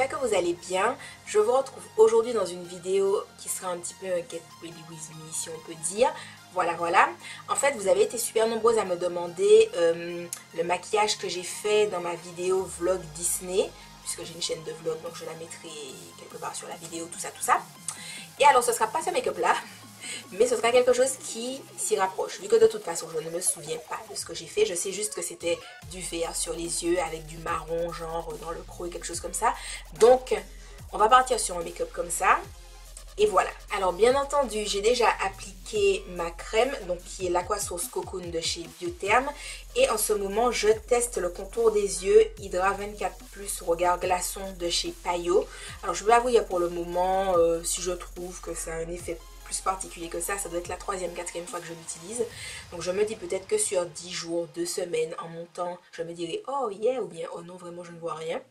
j'espère que vous allez bien. Je vous retrouve aujourd'hui dans une vidéo qui sera un petit peu un Get Ready With Me si on peut dire. Voilà. En fait, vous avez été super nombreuses à me demander le maquillage que j'ai fait dans ma vidéo vlog Disney, puisque j'ai une chaîne de vlog, donc je la mettrai quelque part sur la vidéo, tout ça. Et alors, ce sera pas ce make-up là, mais ce sera quelque chose qui s'y rapproche. Vu que de toute façon, je ne me souviens pas de ce que j'ai fait. Je sais juste que c'était du vert sur les yeux avec du marron, genre dans le creux, quelque chose comme ça. Donc, on va partir sur un make-up comme ça. Et voilà. Alors, bien entendu, j'ai déjà appliqué ma crème, donc qui est l'Aquasource Cocoon de chez Biotherm. Et en ce moment, je teste le contour des yeux Hydra 24 Plus Regard Glaçon de chez Payot. Alors, je vais avouer pour le moment, si je trouve que ça a un effet plus particulier que ça doit être la 3e, 4e fois que je l'utilise. Donc je me dis peut-être que sur 10 jours, 2 semaines, en montant, je me dirai oh yeah, ou bien oh non, vraiment je ne vois rien.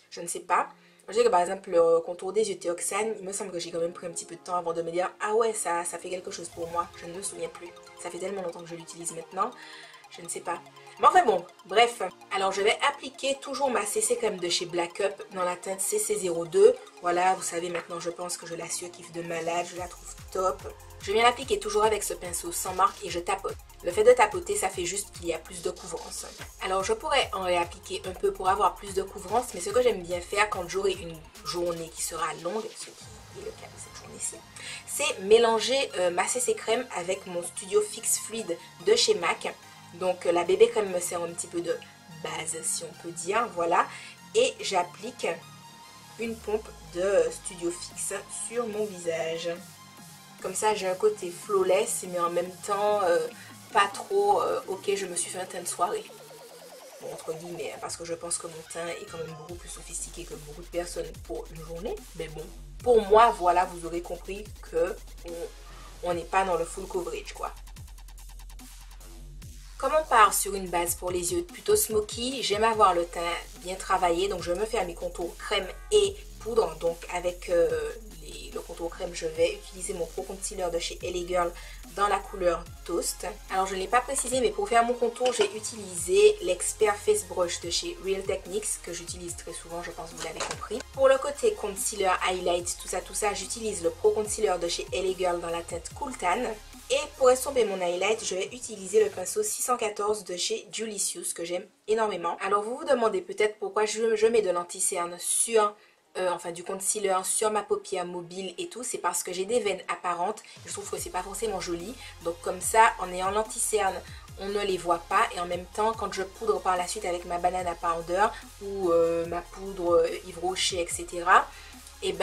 Je ne sais pas. Je sais que par exemple le contour des yeux Théoxane, il me semble que j'ai quand même pris un petit peu de temps avant de me dire ah ouais, ça fait quelque chose pour moi. Je ne me souviens plus. Ça fait tellement longtemps que je l'utilise maintenant. Je ne sais pas. Mais enfin bon, bref. Alors je vais appliquer toujours ma CC crème de chez Black Up dans la teinte CC02. Voilà, vous savez maintenant je pense que je la surkiffe de malade, je la trouve top. Je viens l'appliquer toujours avec ce pinceau sans marque et je tapote. Le fait de tapoter, ça fait juste qu'il y a plus de couvrance. Alors je pourrais en réappliquer un peu pour avoir plus de couvrance, mais ce que j'aime bien faire quand j'aurai une journée qui sera longue, ce qui est le cas de cette journée-ci, c'est mélanger ma CC crème avec mon Studio Fix Fluid de chez MAC. Donc la bébé crème me sert un petit peu de base si on peut dire, voilà. Et j'applique une pompe de Studio Fix sur mon visage. Comme ça j'ai un côté flawless mais en même temps pas trop ok je me suis fait un teint de soirée. Bon, entre guillemets, parce que je pense que mon teint est quand même beaucoup plus sophistiqué que beaucoup de personnes pour une journée. Mais bon, pour moi, voilà, vous aurez compris que on n'est pas dans le full coverage quoi. Comme on part sur une base pour les yeux plutôt smoky, j'aime avoir le teint bien travaillé, donc je me fais à mes contours crème et poudre. Donc avec le contour crème, je vais utiliser mon Pro Concealer de chez LA Girl dans la couleur Toast. Alors je ne l'ai pas précisé, mais pour faire mon contour, j'ai utilisé l'Expert Face Brush de chez Real Techniques, que j'utilise très souvent, je pense que vous l'avez compris. Pour le côté concealer, highlight, tout ça, j'utilise le Pro Concealer de chez LA Girl dans la teinte Cool Tan. Et pour estomper mon highlight, je vais utiliser le pinceau 614 de chez Julicious que j'aime énormément. Alors vous vous demandez peut-être pourquoi je mets de l'anti-cerne sur, du concealer sur ma paupière mobile et tout. C'est parce que j'ai des veines apparentes. Je trouve que c'est pas forcément joli. Donc comme ça, en ayant l'anti-cerne, on ne les voit pas. Et en même temps, quand je poudre par la suite avec ma banana powder ou ma poudre Yves Rocher, etc., et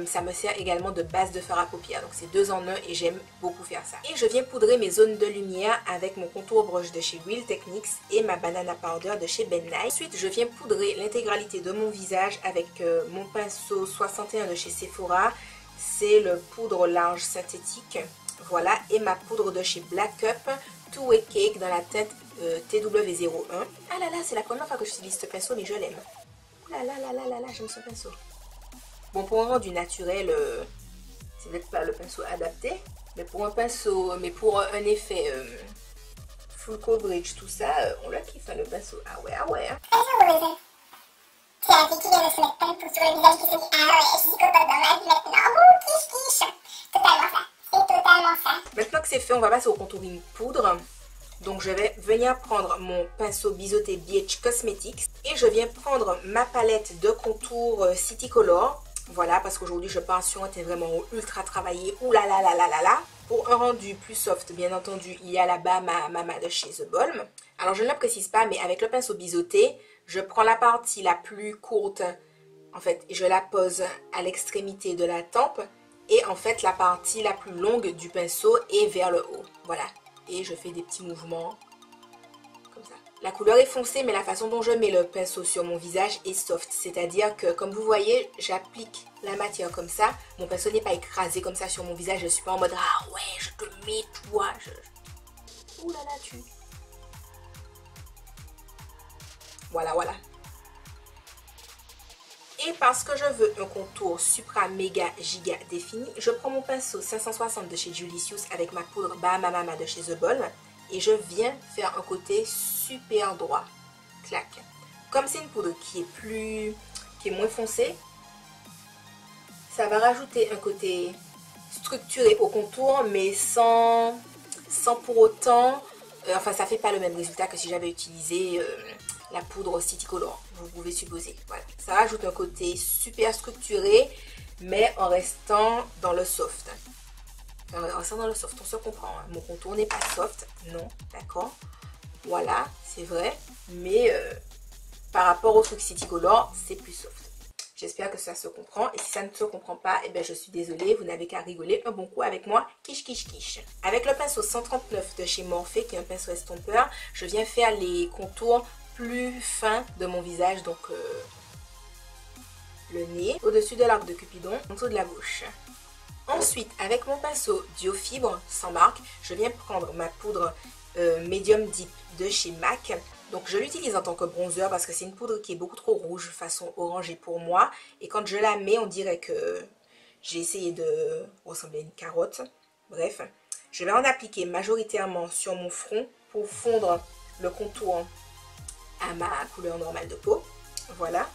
ça me sert également de base de fard à paupières. Donc c'est 2 en 1 et j'aime beaucoup faire ça. Et je viens poudrer mes zones de lumière avec mon contour brush de chez Real Techniques et ma banana powder de chez Ben Nye. Ensuite je viens poudrer l'intégralité de mon visage avec mon pinceau 61 de chez Sephora. C'est le poudre large synthétique. Voilà, et ma poudre de chez Black Up Two Way Cake dans la teinte TW01. Ah là là, c'est la première fois que j'utilise ce pinceau mais je l'aime. Oh là là, j'aime ce pinceau. Bon, pour un rendu naturel, c'est peut-être pas le pinceau adapté, mais pour un pinceau, mais pour un effet full coverage, tout ça, on le kiffe, hein, le pinceau. Ah ouais. Hein. C'est la fille qui vient de se mettre plein de poux sur le visage qui se dit ah ouais, je suis contente dans ma vie maintenant. Ouh, quiche. Totalement ça. C'est totalement ça. Maintenant que c'est fait, on va passer au contouring poudre. Donc je vais venir prendre mon pinceau biseauté BH Cosmetics et je viens prendre ma palette de contour City Color. Voilà, parce qu'aujourd'hui je pars sur un teint vraiment ultra travaillé. Ouh là là. Pour un rendu plus soft, bien entendu, il y a là-bas ma Mama de chez The Balm. Alors je ne le précise pas, mais avec le pinceau biseauté, je prends la partie la plus courte, en fait, et je la pose à l'extrémité de la tempe. Et en fait, la partie la plus longue du pinceau est vers le haut. Voilà. Et je fais des petits mouvements comme ça. La couleur est foncée, mais la façon dont je mets le pinceau sur mon visage est soft. C'est-à-dire que, comme vous voyez, j'applique la matière comme ça. Mon pinceau n'est pas écrasé comme ça sur mon visage. Je ne suis pas en mode « Ah ouais, je te mets, toi !» Ouh là là, tu... Voilà. Et parce que je veux un contour supra méga giga défini, je prends mon pinceau 560 de chez Julicious avec ma poudre Bahama Mama de chez The Balm et je viens faire un côté super droit. Clac. Comme c'est une poudre qui est moins foncée, Ça va rajouter un côté structuré au contour, mais sans pour autant... enfin, ça fait pas le même résultat que si j'avais utilisé la poudre City Color, vous pouvez supposer. Voilà. Ça rajoute un côté super structuré, mais en restant dans le soft. En restant dans le soft, on se comprend. Hein. Mon contour n'est pas soft, non, d'accord. Voilà, c'est vrai, mais par rapport au truc City Color, c'est plus soft. J'espère que ça se comprend. Et si ça ne se comprend pas, eh bien, je suis désolée. Vous n'avez qu'à rigoler un bon coup avec moi. Quiche, quiche, quiche. Avec le pinceau 139 de chez Morphe, qui est un pinceau estompeur, je viens faire les contours plus fins de mon visage. Donc, le nez, au-dessus de l'arc de Cupidon, en dessous de la bouche. Ensuite, avec mon pinceau Duo Fibre, sans marque, je viens prendre ma poudre Medium Deep de chez MAC. Donc je l'utilise en tant que bronzer parce que c'est une poudre qui est beaucoup trop rouge façon orangée pour moi. Et quand je la mets, on dirait que j'ai essayé de ressembler à une carotte. Bref, je vais en appliquer majoritairement sur mon front pour fondre le contour à ma couleur normale de peau. Voilà.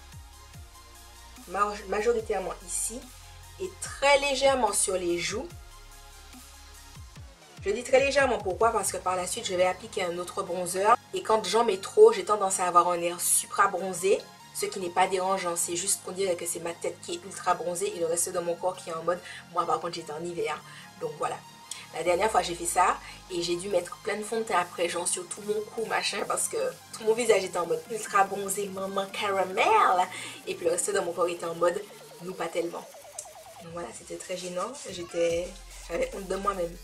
Majoritairement ici et très légèrement sur les joues. Je dis très légèrement, pourquoi? Parce que par la suite, je vais appliquer un autre bronzer. Et quand j'en mets trop, j'ai tendance à avoir un air supra bronzé. Ce qui n'est pas dérangeant, c'est juste qu'on dirait que c'est ma tête qui est ultra bronzée et le reste de mon corps qui est en mode... Moi, par contre, j'étais en hiver. Donc voilà. La dernière fois, j'ai fait ça et j'ai dû mettre plein de fond de teint après, genre sur tout mon cou, machin, parce que tout mon visage était en mode ultra bronzé, maman caramel. Et puis le reste de mon corps était en mode, nous pas tellement. Donc voilà, c'était très gênant. J'avais honte de moi-même,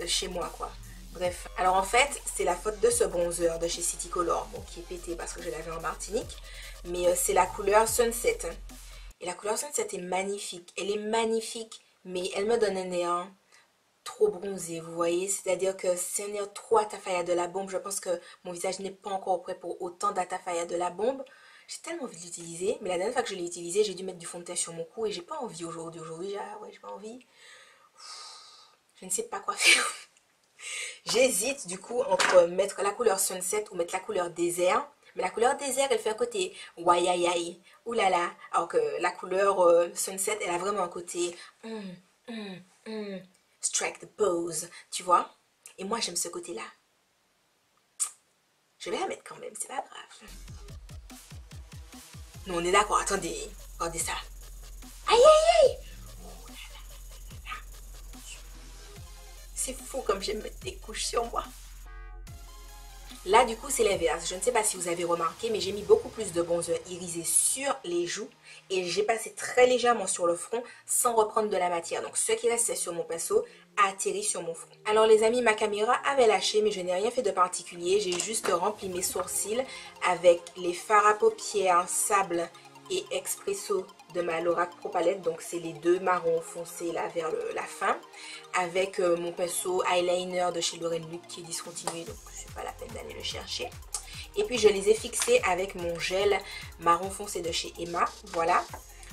chez moi quoi. Bref, alors en fait, c'est la faute de ce bronzer de chez City Color, bon, qui est pété parce que je l'avais en Martinique. Mais c'est la couleur Sunset. Et la couleur Sunset est magnifique. Elle est magnifique, mais elle me donne un air trop bronzé, vous voyez. C'est-à-dire que c'est un air trop Atafaya de la bombe. Je pense que mon visage n'est pas encore prêt pour autant d'Atafaya de la bombe. J'ai tellement envie de l'utiliser, mais la dernière fois que je l'ai utilisé, j'ai dû mettre du fond de teint sur mon cou et j'ai pas envie aujourd'hui. Aujourd'hui, ouais, j'ai pas envie. Je ne sais pas quoi faire. J'hésite du coup entre mettre la couleur Sunset ou mettre la couleur Désert. Mais la couleur Désert, elle fait un côté waiaïaï, oulala. Alors que la couleur Sunset, elle a vraiment un côté strike the pose, tu vois. Et moi, j'aime ce côté-là. Je vais la mettre quand même, c'est pas grave. Non, on est d'accord, attendez. Regardez ça. Aïe, aïe, aïe. C'est fou comme j'aime mettre des couches sur moi. Là, du coup, c'est l'inverse. Je ne sais pas si vous avez remarqué, mais j'ai mis beaucoup plus de bronzer irisé sur les joues. Et j'ai passé très légèrement sur le front sans reprendre de la matière. Donc, ce qui restait sur mon pinceau a atterri sur mon front. Alors, les amis, ma caméra avait lâché, mais je n'ai rien fait de particulier. J'ai juste rempli mes sourcils avec les fards à paupières Sable et Expresso de ma Lorac Pro Palette. Donc, c'est les deux marrons foncés là vers la fin. Avec mon pinceau eyeliner de chez Lauren Luc qui est discontinué. Donc, c'est pas la peine d'aller le chercher. Et puis, je les ai fixés avec mon gel marron foncé de chez Emma. Voilà.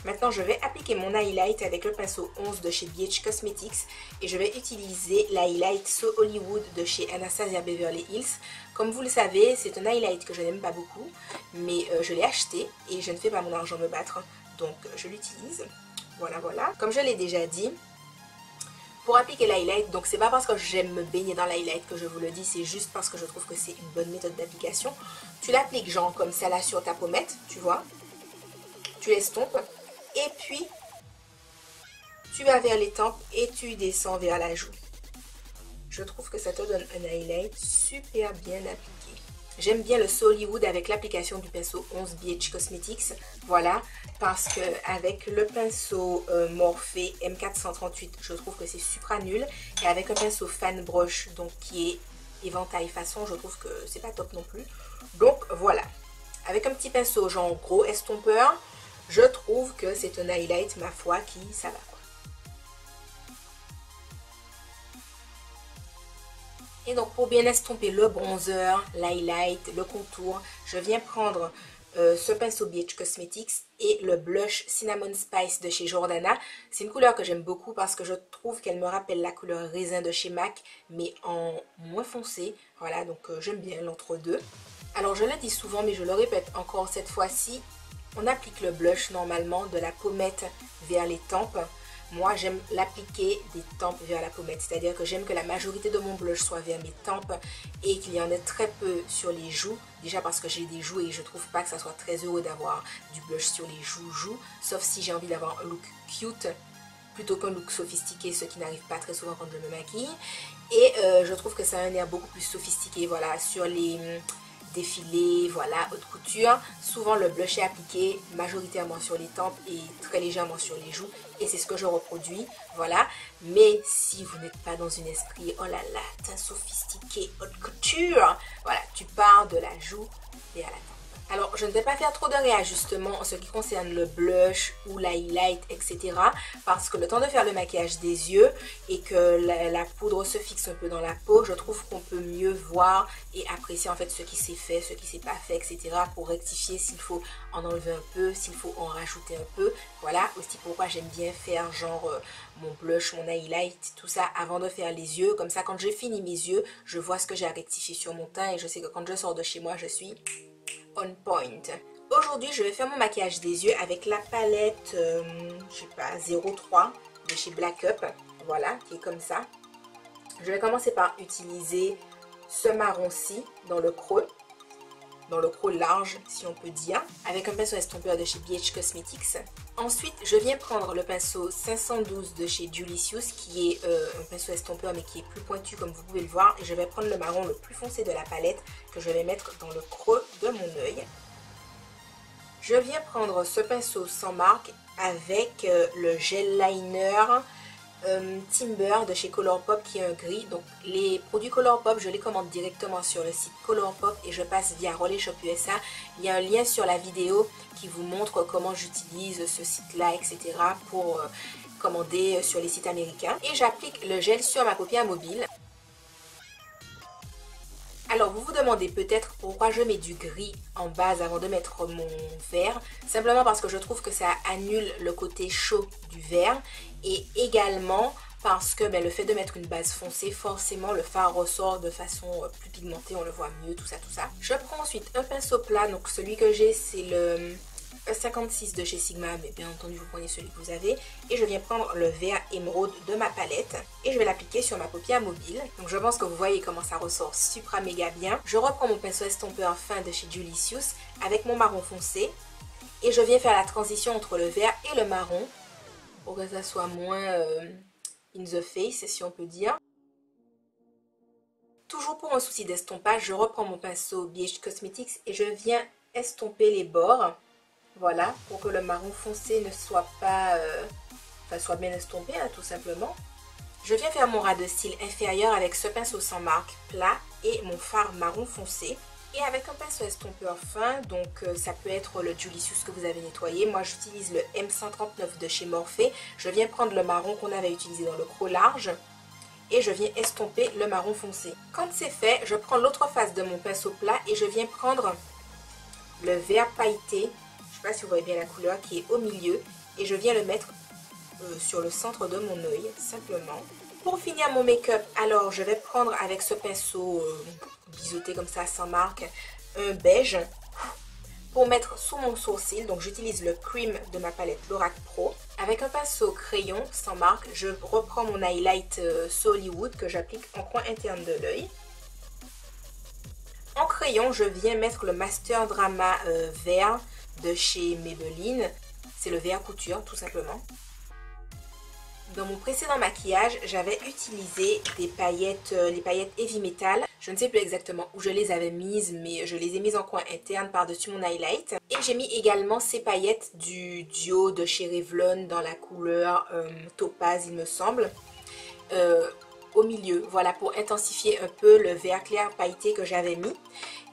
Maintenant, je vais appliquer mon highlight avec le pinceau 11 de chez BH Cosmetics. Et je vais utiliser l'highlight So Hollywood de chez Anastasia Beverly Hills. Comme vous le savez, c'est un highlight que je n'aime pas beaucoup. Mais je l'ai acheté et je ne fais pas mon argent me battre. Donc, je l'utilise. Voilà, voilà. Comme je l'ai déjà dit, pour appliquer l'highlight, donc c'est pas parce que j'aime me baigner dans l'highlight que je vous le dis, c'est juste parce que je trouve que c'est une bonne méthode d'application. Tu l'appliques genre comme ça là sur ta pommette, tu vois. Tu l'estompes et puis tu vas vers les tempes et tu descends vers la joue. Je trouve que ça te donne un highlight super bien appliqué. J'aime bien le So Hollywood avec l'application du pinceau 11 BH Cosmetics. Voilà, parce que avec le pinceau Morphe M438, je trouve que c'est supra nul. Et avec un pinceau Fan Brush, donc qui est éventail façon, je trouve que c'est pas top non plus. Donc voilà, avec un petit pinceau genre gros estompeur, je trouve que c'est un highlight, ma foi, qui ça va quoi. Et donc pour bien estomper le bronzer, l'highlight, le contour, je viens prendre ce pinceau BH Cosmetics et le blush Cinnamon Spice de chez Jordana. C'est une couleur que j'aime beaucoup parce que je trouve qu'elle me rappelle la couleur raisin de chez MAC, mais en moins foncé. Voilà, donc j'aime bien l'entre-deux. Alors je le dis souvent, mais je le répète encore cette fois-ci, on applique le blush normalement de la pommette vers les tempes. moi j'aime l'appliquer des tempes vers la pommette. C'est-à-dire que j'aime que la majorité de mon blush soit vers mes tempes et qu'il y en ait très peu sur les joues. Déjà parce que j'ai des joues et je trouve pas que ça soit très heureux d'avoir du blush sur les joues. Sauf si j'ai envie d'avoir un look cute plutôt qu'un look sophistiqué, ce qui n'arrive pas très souvent quand je me maquille. Et je trouve que ça a un air beaucoup plus sophistiqué, voilà, sur les défilés, voilà, haute couture. Souvent le blush est appliqué majoritairement sur les tempes et très légèrement sur les joues. Et c'est ce que je reproduis, voilà. Mais si vous n'êtes pas dans un esprit, oh là là, t'es sophistiqué, haute couture, voilà, tu pars de la joue et à la tempe. Alors, je ne vais pas faire trop de réajustements en ce qui concerne le blush ou l'highlight, etc. Parce que le temps de faire le maquillage des yeux et que la poudre se fixe un peu dans la peau, je trouve qu'on peut mieux voir et apprécier en fait ce qui s'est fait, ce qui s'est pas fait, etc. pour rectifier s'il faut en enlever un peu, s'il faut en rajouter un peu. Voilà, aussi pourquoi j'aime bien faire genre mon blush, mon highlight, tout ça avant de faire les yeux. Comme ça, quand j'ai fini mes yeux, je vois ce que j'ai à rectifier sur mon teint et je sais que quand je sors de chez moi, je suis on point. Aujourd'hui, je vais faire mon maquillage des yeux avec la palette, je sais pas, 03 de chez Black Up. Voilà, qui est comme ça. Je vais commencer par utiliser ce marron-ci dans le creux large, si on peut dire, avec un pinceau estompeur de chez BH Cosmetics. Ensuite, je viens prendre le pinceau 512 de chez Julicious, qui est un pinceau estompeur, mais qui est plus pointu, comme vous pouvez le voir. Et je vais prendre le marron le plus foncé de la palette, que je vais mettre dans le creux de mon œil. Je viens prendre ce pinceau sans marque avec le gel liner Timber de chez Colourpop qui est un gris. Donc les produits Colourpop, je les commande directement sur le site Colourpop et je passe via Relais Shop USA. Il y a un lien sur la vidéo qui vous montre comment j'utilise ce site là, etc. pour commander sur les sites américains. Et j'applique le gel sur ma paupière mobile. Alors vous vous demandez peut-être pourquoi je mets du gris en base avant de mettre mon vert. Simplement parce que je trouve que ça annule le côté chaud du vert. Et également parce que le fait de mettre une base foncée, forcément le fard ressort de façon plus pigmentée, on le voit mieux, tout ça, tout ça. Je prends ensuite un pinceau plat, donc celui que j'ai c'est le 56 de chez Sigma, mais bien entendu vous prenez celui que vous avez. Et je viens prendre le vert émeraude de ma palette et je vais l'appliquer sur ma paupière mobile. Donc je pense que vous voyez comment ça ressort super méga bien. Je reprends mon pinceau estompeur fin de chez Julicious avec mon marron foncé et je viens faire la transition entre le vert et le marron pour que ça soit moins in the face, si on peut dire. Toujours pour un souci d'estompage, je reprends mon pinceau BH Cosmetics et je viens estomper les bords. Voilà, pour que le marron foncé ne soit pas, soit bien estompé, hein, tout simplement. Je viens faire mon ras de cils inférieur avec ce pinceau sans marque plat et mon fard marron foncé. Et avec un pinceau estompeur fin, donc ça peut être le Julicious que vous avez nettoyé. Moi j'utilise le M139 de chez Morphe. Je viens prendre le marron qu'on avait utilisé dans le creux large et je viens estomper le marron foncé. Quand c'est fait, je prends l'autre face de mon pinceau plat et je viens prendre le vert pailleté. Je ne sais pas si vous voyez bien la couleur qui est au milieu et je viens le mettre sur le centre de mon œil simplement. Pour finir mon make-up, alors je vais prendre avec ce pinceau biseauté comme ça sans marque un beige pour mettre sous mon sourcil. Donc j'utilise le cream de ma palette Lorac Pro. Avec un pinceau crayon sans marque, je reprends mon highlight So Hollywood que j'applique en coin interne de l'œil. En crayon, je viens mettre le Master Drama vert de chez Maybelline. C'est le vert couture tout simplement. Dans mon précédent maquillage, j'avais utilisé des paillettes, les paillettes Heavy Metal. Je ne sais plus exactement où je les avais mises, mais je les ai mises en coin interne par-dessus mon highlight. Et j'ai mis également ces paillettes du duo de chez Revlon dans la couleur topaz, il me semble, au milieu. Voilà, pour intensifier un peu le vert clair pailleté que j'avais mis.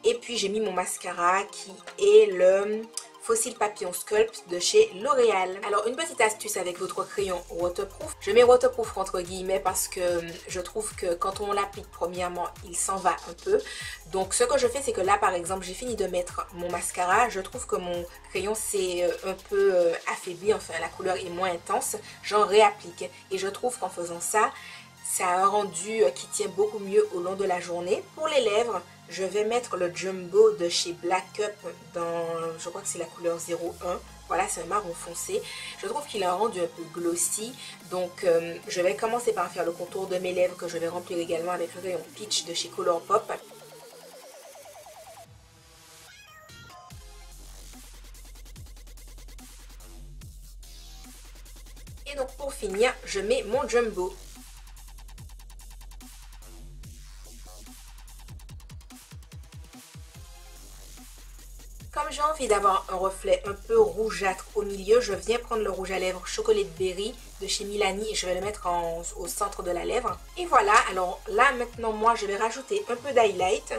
Et puis j'ai mis mon mascara qui est le Fossil Papillon Sculpt de chez L'Oréal. Alors une petite astuce avec votre crayon waterproof. Je mets waterproof entre guillemets parce que je trouve que quand on l'applique premièrement, il s'en va un peu. Donc ce que je fais, c'est que là par exemple, j'ai fini de mettre mon mascara. Je trouve que mon crayon s'est un peu affaibli, enfin la couleur est moins intense. J'en réapplique et je trouve qu'en faisant ça, ça a un rendu qui tient beaucoup mieux au long de la journée. Pour les lèvres, je vais mettre le Jumbo de chez Black Up dans, je crois que c'est la couleur 01. Voilà, c'est un marron foncé. Je trouve qu'il a un rendu un peu glossy. Donc, je vais commencer par faire le contour de mes lèvres que je vais remplir également avec le rayon Peach de chez Colourpop. Et donc, pour finir, je mets mon Jumbo. Comme j'ai envie d'avoir un reflet un peu rougeâtre au milieu, je viens prendre le rouge à lèvres Chocolate Berry de chez Milani et je vais le mettre au centre de la lèvre. Et voilà, alors là maintenant moi je vais rajouter un peu d'highlight,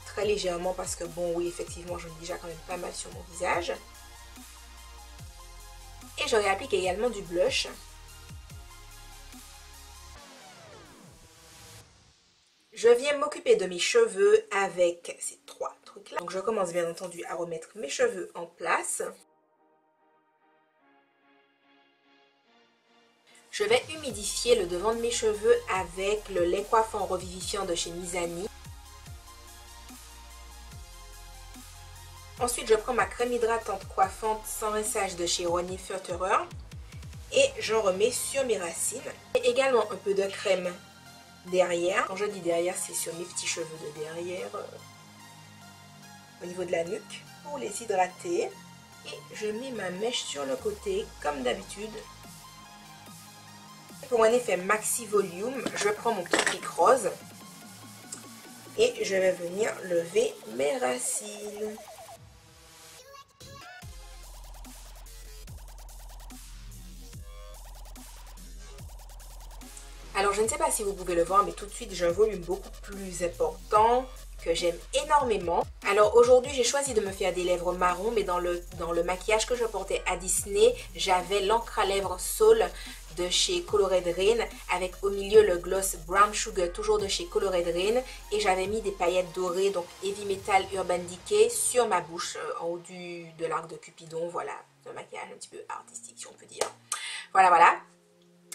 très légèrement parce que bon oui effectivement j'en ai déjà quand même pas mal sur mon visage. Et je réapplique également du blush. Je viens m'occuper de mes cheveux avec ces trois trucs-là. Donc je commence bien entendu à remettre mes cheveux en place. Je vais humidifier le devant de mes cheveux avec le lait coiffant revivifiant de chez Mizani. Ensuite, je prends ma crème hydratante coiffante sans rinçage de chez Ronnie Futterer et j'en remets sur mes racines. Et également un peu de crème derrière. Quand je dis derrière, c'est sur mes petits cheveux de derrière, au niveau de la nuque, pour les hydrater. Et je mets ma mèche sur le côté, comme d'habitude. Pour un effet maxi volume, je prends mon petit pic rose et je vais venir lever mes racines. Alors je ne sais pas si vous pouvez le voir, mais tout de suite j'ai un volume beaucoup plus important que j'aime énormément. Alors aujourd'hui j'ai choisi de me faire des lèvres marron, mais dans le maquillage que je portais à Disney, j'avais l'encre à lèvres Soul de chez Colored Rain avec au milieu le gloss Brown Sugar toujours de chez Colored Rain et j'avais mis des paillettes dorées, donc Heavy Metal Urban Decay sur ma bouche en haut de l'arc de Cupidon. Voilà, un maquillage un petit peu artistique si on peut dire. Voilà, voilà.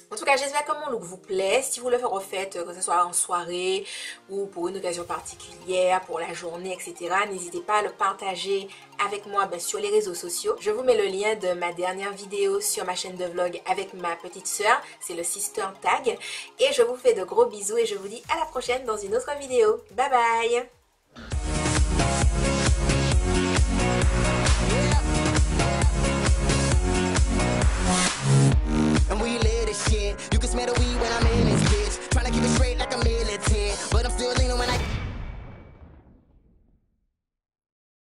En tout cas, j'espère que mon look vous plaît. Si vous le refaites, que ce soit en soirée ou pour une occasion particulière, pour la journée, etc., n'hésitez pas à le partager avec moi sur les réseaux sociaux. Je vous mets le lien de ma dernière vidéo sur ma chaîne de vlog avec ma petite sœur. C'est le Sister Tag. Et je vous fais de gros bisous et je vous dis à la prochaine dans une autre vidéo. Bye bye! You can smell the weed.